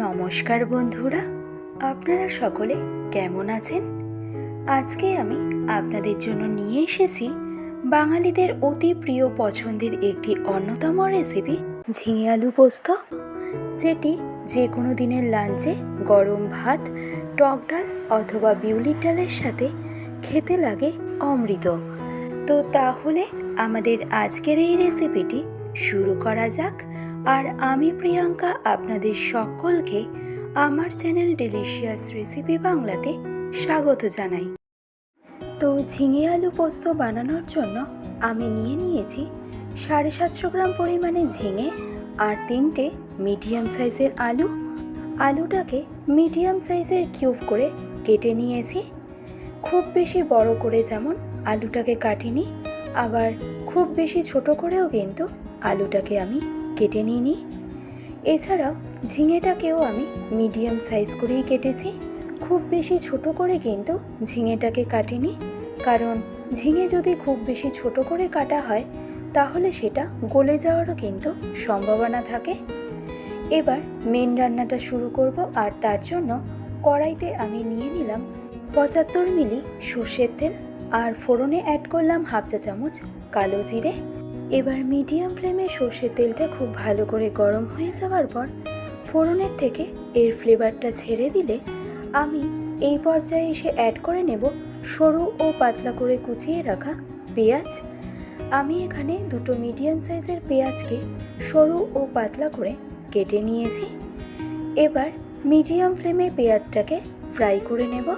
নমস্কার বন্ধুরা, আপনারা সকলে কেমন আছেন? আজকে আমি আপনাদের জন্য নিয়ে এসেছি বাঙালিদের অতি প্রিয় পছন্দের একটি অন্যতম রেসিপি ঝিঙে আলু পোস্ত, যেটি যে কোনো দিনের লাঞ্চে গরম ভাত, টক ডাল অথবা বিউলির ডালের সাথে খেতে লাগে অমৃত। তো তাহলে আমাদের আজকের এই রেসিপিটি শুরু করা যাক। আর আমি প্রিয়াঙ্কা আপনাদের সকলকে আমার চ্যানেল ডেলিশিয়াস রেসিপি বাংলাতে স্বাগত জানাই। তো ঝিঙে আলু পোস্ত বানানোর জন্য আমি নিয়েছি 750 গ্রাম পরিমাণে ঝিঙে আর 3টে মিডিয়াম সাইজের আলু। আলুটাকে মিডিয়াম সাইজের কিউব করে কেটে নিয়েছি। খুব বেশি বড় করে যেমন আলুটাকে কাটিনি, আবার খুব বেশি ছোট করেও কিন্তু আলুটাকে আমি কেটে নিইনি। এছাড়াও ঝিঙেটাকেও আমি মিডিয়াম সাইজ করেই কেটেছি, খুব বেশি ছোট করে কিন্তু ঝিঙেটাকে কাটিনি, কারণ ঝিঙে যদি খুব বেশি ছোট করে কাটা হয় তাহলে সেটা গলে যাওয়ারও কিন্তু সম্ভাবনা থাকে। এবার মেন রান্নাটা শুরু করব, আর তার জন্য কড়াইতে আমি নিয়ে নিলাম 75 মিলি সর্ষের তেল, আর ফোড়নে অ্যাড করলাম হাফ চা চামচ কালো জিরে। এবার মিডিয়াম ফ্লেমে সর্ষের তেলটা খুব ভালো করে গরম হয়ে যাওয়ার পর ফোড়নের থেকে এর ফ্লেভারটা ছেড়ে দিলে আমি এই পর্যায়ে এসে অ্যাড করে নেব সরু ও পাতলা করে কুচিয়ে রাখা পেঁয়াজ। আমি এখানে দুটো মিডিয়াম সাইজের পেঁয়াজকে সরু ও পাতলা করে কেটে নিয়েছি। এবার মিডিয়াম ফ্লেমে পেঁয়াজটাকে ফ্রাই করে নেব।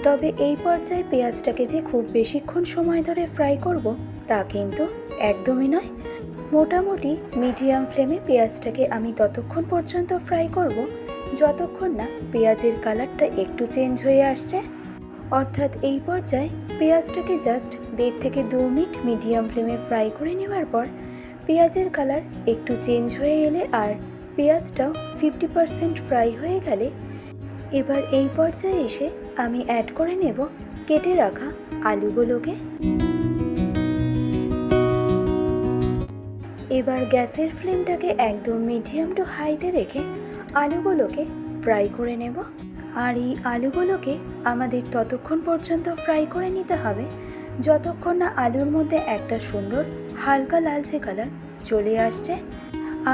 তবে এই পর্যায়ে পেঁয়াজটাকে যে খুব বেশিক্ষণ সময় ধরে ফ্রাই করব তা কিন্তু একদমই নয়। মোটামুটি মিডিয়াম ফ্লেমে পেঁয়াজটাকে আমি ততক্ষণ পর্যন্ত ফ্রাই করব যতক্ষণ না পেঁয়াজের কালারটা একটু চেঞ্জ হয়ে আসছে। অর্থাৎ এই পর্যায়ে পেঁয়াজটাকে জাস্ট 1.5 থেকে 2 মিনিট মিডিয়াম ফ্লেমে ফ্রাই করে নেওয়ার পর পেঁয়াজের কালার একটু চেঞ্জ হয়ে এলে আর পেঁয়াজটাও 50% ফ্রাই হয়ে গেলে এবার এই পর্যায়ে এসে আমি অ্যাড করে নেব কেটে রাখা আলুগুলোকে। এবার গ্যাসের ফ্লেমটাকে একদম মিডিয়াম টু হাইতে রেখে আলুগুলোকে ফ্রাই করে নেব। আর এই আলুগুলোকে আমাদের ততক্ষণ পর্যন্ত ফ্রাই করে নিতে হবে যতক্ষণ না আলুর মধ্যে একটা সুন্দর হালকা লালচে কালার চলে আসছে।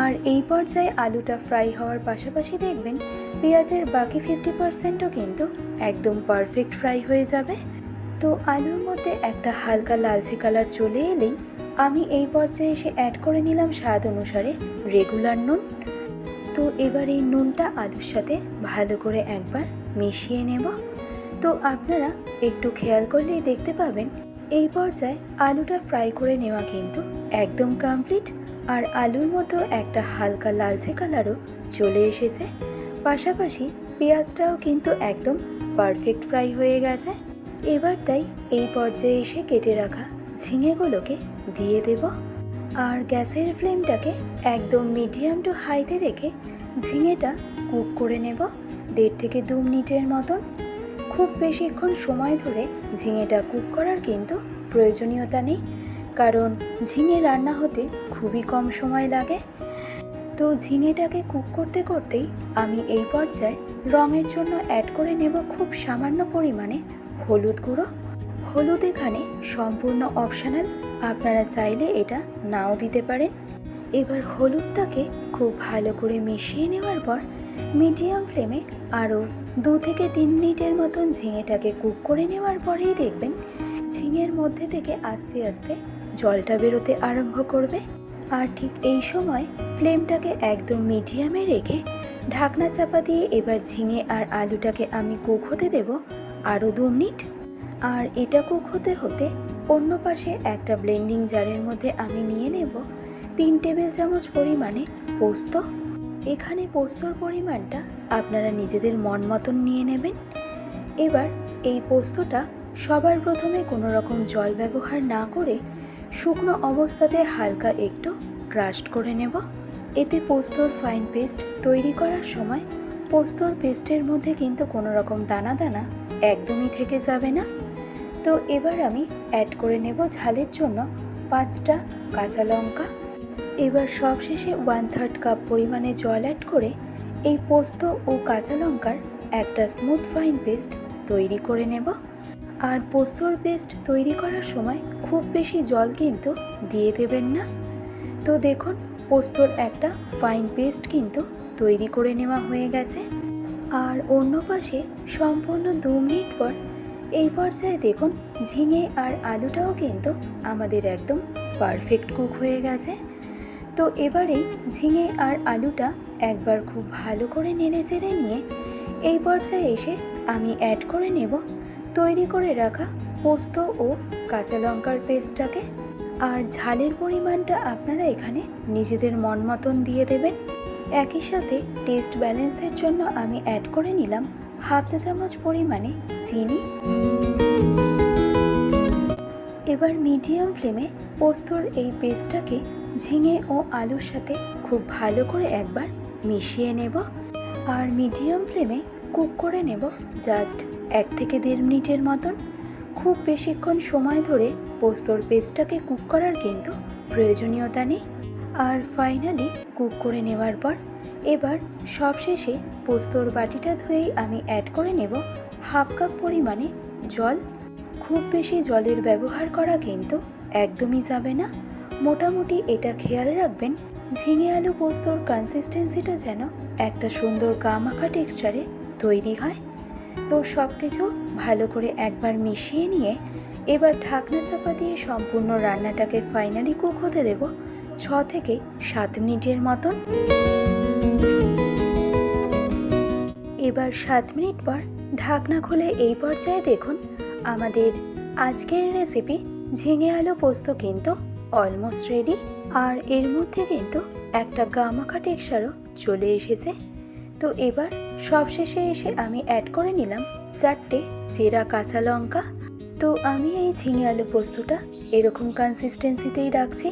আর এই পর্যায়ে আলুটা ফ্রাই হওয়ার পাশাপাশি দেখবেন পেঁয়াজের বাকি 50%ও কিন্তু একদম পারফেক্ট ফ্রাই হয়ে যাবে। তো আলুর মধ্যে একটা হালকা লালচে কালার চলে এলেই আমি এই পর্যায়ে এসে অ্যাড করে নিলাম স্বাদ অনুসারে রেগুলার নুন। তো এবার এই নুনটা আলুর সাথে ভালো করে একবার মিশিয়ে নেব। তো আপনারা একটু খেয়াল করলেই দেখতে পাবেন এই পর্যায়ে আলুটা ফ্রাই করে নেওয়া কিন্তু একদম কমপ্লিট। আর আলুর মধ্যেও একটা হালকা লালচে কালারও চলে এসেছে, পাশাপাশি পেঁয়াজটাও কিন্তু একদম পারফেক্ট ফ্রাই হয়ে গেছে। এবার তাই এই পর্যায়ে এসে কেটে রাখা ঝিঙেগুলোকে দিয়ে দেব। আর গ্যাসের ফ্লেমটাকে একদম মিডিয়াম টু হাইতে রেখে ঝিঙেটা কুক করে নেব 1.5 থেকে 2 মিনিটের মতন। খুব বেশিক্ষণ সময় ধরে ঝিঙেটা কুক করার কিন্তু প্রয়োজনীয়তা নেই, কারণ ঝিঙে রান্না হতে খুবই কম সময় লাগে। তো ঝিঙেটাকে কুক করতে করতেই আমি এই পর্যায়ে রঙের জন্য অ্যাড করে নেব খুব সামান্য পরিমাণে হলুদ গুঁড়ো। হলুদ এখানে সম্পূর্ণ অপশনাল, আপনারা চাইলে এটা নাও দিতে পারেন। এবার হলুদটাকে খুব ভালো করে মিশিয়ে নেওয়ার পর মিডিয়াম ফ্লেমে আরও 2 থেকে 3 মিনিটের মতন ঝিঙেটাকে কুক করে নেওয়ার পরেই দেখবেন ঝিঙের মধ্যে থেকে আস্তে আস্তে জলটা বেরোতে আরম্ভ করবে। আর ঠিক এই সময় ফ্লেমটাকে একদম মিডিয়ামে রেখে ঢাকনা চাপা দিয়ে এবার ঝিঙে আর আলুটাকে আমি কুক হতে দেব আরও 2 মিনিট। আর এটা কুক হতে হতে অন্য পাশে একটা ব্লেন্ডিং জারের মধ্যে আমি নিয়ে নেব 3 টেবিল চামচ পরিমাণে পোস্ত। এখানে পোস্তর পরিমাণটা আপনারা নিজেদের মন মতন নিয়ে নেবেন। এবার এই পোস্তটা সবার প্রথমে কোনো রকম জল ব্যবহার না করে শুকনো অবস্থাতে হালকা একটু ক্রাশড করে নেব। এতে পোস্তর ফাইন পেস্ট তৈরি করার সময় পোস্তর পেস্টের মধ্যে কিন্তু কোনো রকম দানা দানা একদমই থেকে যাবে না। তো এবার আমি অ্যাড করে নেব ঝালের জন্য 5টা কাঁচা লঙ্কা। এবার সবশেষে 1/3 কাপ পরিমাণে জল অ্যাড করে এই পোস্ত ও কাঁচা লঙ্কার একটা স্মুথ ফাইন পেস্ট তৈরি করে নেব। আর পোস্তর পেস্ট তৈরি করার সময় খুব বেশি জল কিন্তু দিয়ে দেবেন না। তো দেখুন, পোস্তর একটা ফাইন পেস্ট কিন্তু তৈরি করে নেওয়া হয়ে গেছে। আর অন্য পাশে সম্পূর্ণ 2 মিনিট পর এই পর্যায়ে দেখুন ঝিঙে আর আলুটাও কিন্তু আমাদের একদম পারফেক্ট কুক হয়ে গেছে। তো এবারেই ঝিঙে আর আলুটা একবার খুব ভালো করে নেড়ে চেড়ে নিয়ে এই পর্যায়ে এসে আমি অ্যাড করে নেব তৈরি করে রাখা পোস্ত ও কাঁচা লঙ্কার পেস্টটাকে। আর ঝালের পরিমাণটা আপনারা এখানে নিজেদের মন মতন দিয়ে দেবেন। একই সাথে টেস্ট ব্যালেন্সের জন্য আমি অ্যাড করে নিলাম হাফ চা চামচ পরিমাণে চিনি। এবার মিডিয়াম ফ্লেমে পোস্তর এই পেস্টটাকে ঝিঙে ও আলুর সাথে খুব ভালো করে একবার মিশিয়ে নেব। আর মিডিয়াম ফ্লেমে কুক করে নেব জাস্ট 1 থেকে 1.5 মিনিটের মতন। খুব বেশিক্ষণ সময় ধরে পোস্তর পেস্টটাকে কুক করার কিন্তু প্রয়োজনীয়তা নেই। আর ফাইনালি কুক করে নেওয়ার পর এবার সবশেষে পোস্তর বাটিটা ধুয়েই আমি অ্যাড করে নেব হাফ কাপ পরিমাণে জল। খুব বেশি জলের ব্যবহার করা কিন্তু একদমই যাবে না। মোটামুটি এটা খেয়াল রাখবেন ঝিঙে আলু পোস্তর কনসিস্টেন্সিটা যেন একটা সুন্দর গামাখা টেক্সচারে তৈরি হয়। তো সব কিছু ভালো করে একবার মিশিয়ে নিয়ে এবার ঢাকনা চাপা দিয়ে সম্পূর্ণ রান্নাটাকে ফাইনালি কুক হতে দেব 6 থেকে 7 মিনিটের মতন। এবার 7 মিনিট পর ঢাকনা খুলে এই পর্যায়ে দেখুন আমাদের আজকের রেসিপি ঝিঙে আলু পোস্ত কিন্তু অলমোস্ট রেডি। আর এর মধ্যে কিন্তু একটা গামাখা টেক্সচারও চলে এসেছে। তো এবার সবশেষে এসে আমি অ্যাড করে নিলাম 4টে চেরা কাঁচা লঙ্কা। তো আমি এই ঝিঙে আলু পোস্তটা এরকম কনসিস্টেন্সিতেই রাখছি,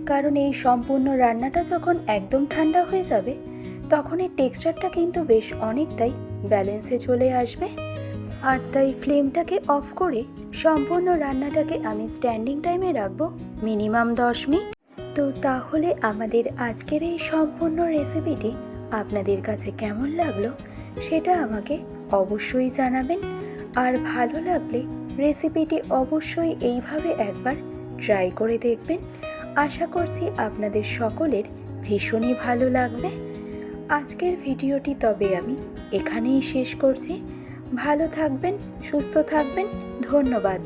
কারণ এই সম্পূর্ণ রান্নাটা যখন একদম ঠান্ডা হয়ে যাবে তখন এর টেক্সচারটা কিন্তু বেশ অনেকটাই ব্যালেন্সে চলে আসবে। আর তাই ফ্লেমটাকে অফ করে সম্পূর্ণ রান্নাটাকে আমি স্ট্যান্ডিং টাইমে রাখবো মিনিমাম 10 মিনিট। তো তাহলে আমাদের আজকের এই সম্পূর্ণ রেসিপিটি আপনাদের কাছে কেমন লাগলো সেটা আমাকে অবশ্যই জানাবেন। আর ভালো লাগলে রেসিপিটি অবশ্যই এইভাবে একবার ট্রাই করে দেখবেন। আশা করছি আপনাদের সকলের ভীষণই ভালো লাগবে। আজকের ভিডিওটি তবে আমি এখানেই শেষ করছি। ভালো থাকবেন, সুস্থ থাকবেন, ধন্যবাদ।